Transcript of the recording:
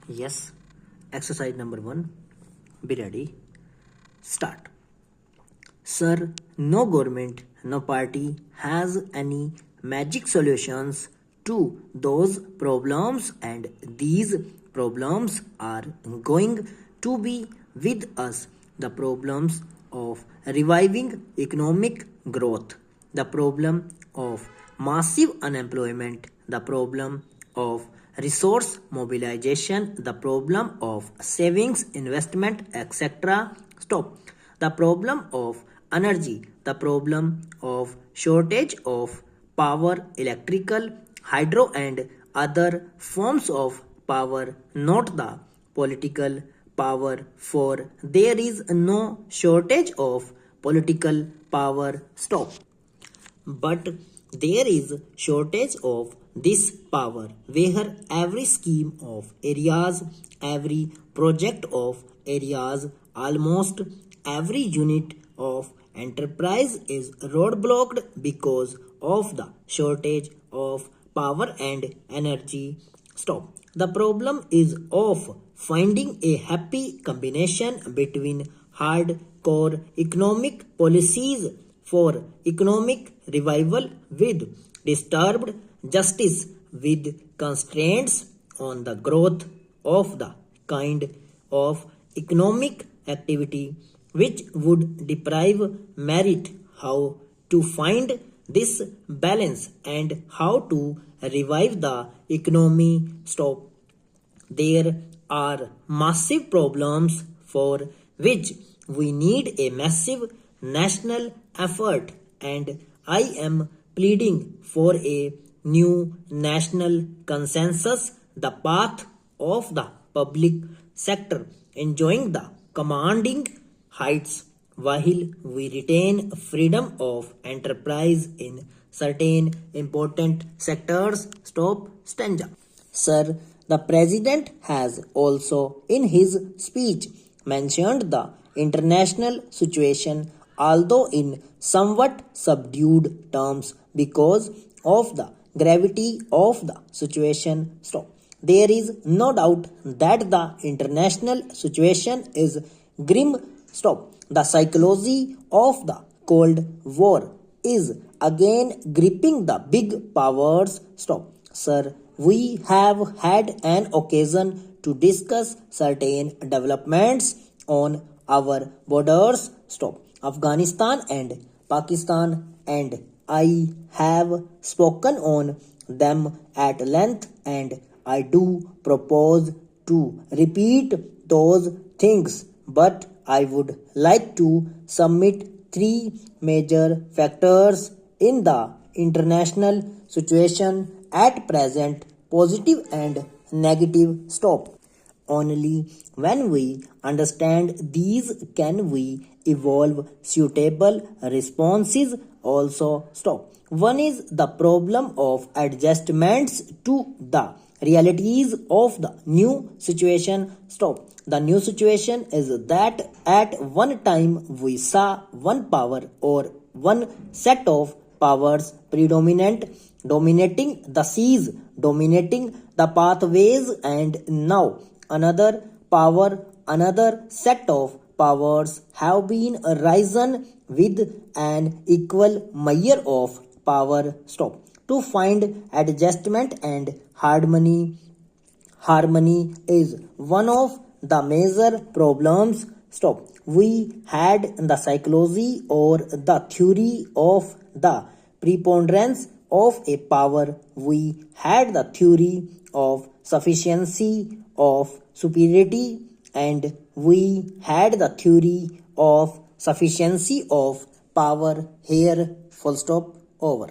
Yes. Exercise number 1. Be ready. Start. Sir, no government, no party has any magic solutions to those problems, and these problems are going to be with us. The problems of reviving economic growth, the problem of massive unemployment, the problem of resource mobilization, the problem of savings, investment, etc. Stop. The problem of energy, the problem of shortage of power, electrical, hydro, and other forms of power, not the political power, for there is no shortage of political power. Stop. But there is shortage of this power where every scheme of areas, every project of areas, almost every unit of enterprise is roadblocked because of the shortage of power and energy. Stop. The problem is of finding a happy combination between hardcore economic policies for economic revival with disturbed justice, with constraints on the growth of the kind of economic activity which would deprive merit. How to find this balance and how to revive the economy? Stop. There are massive problems for which we need a massive national effort, and I am pleading for a new national consensus, the path of the public sector enjoying the commanding heights while we retain freedom of enterprise in certain important sectors. Stop. Stanza. Sir, the President has also in his speech mentioned the international situation, although in somewhat subdued terms because of the gravity of the situation. Stop. There is no doubt that the international situation is grim. Stop. The psychology of the Cold War is again gripping the big powers. Stop. Sir, we have had an occasion to discuss certain developments on our borders. Stop. Afghanistan and Pakistan, and I have spoken on them at length, and I do propose to repeat those things, but I would like to submit three major factors in the international situation at present: positive and negative. Stop. Only when we understand these can we evolve suitable responses. Also. Stop. One is the problem of adjustments to the realities of the new situation. Stop. The new situation is that at one time we saw one power or one set of powers dominating the seas, dominating the pathways, and now another power, another set of powers have been risen with an equal measure of power. Stop. To find adjustment and harmony is one of the major problems. Stop. We had the psychology or the theory of the preponderance of a power. We had the theory of sufficiency, of superiority, and we had the theory of sufficiency of power. Here, full stop, over.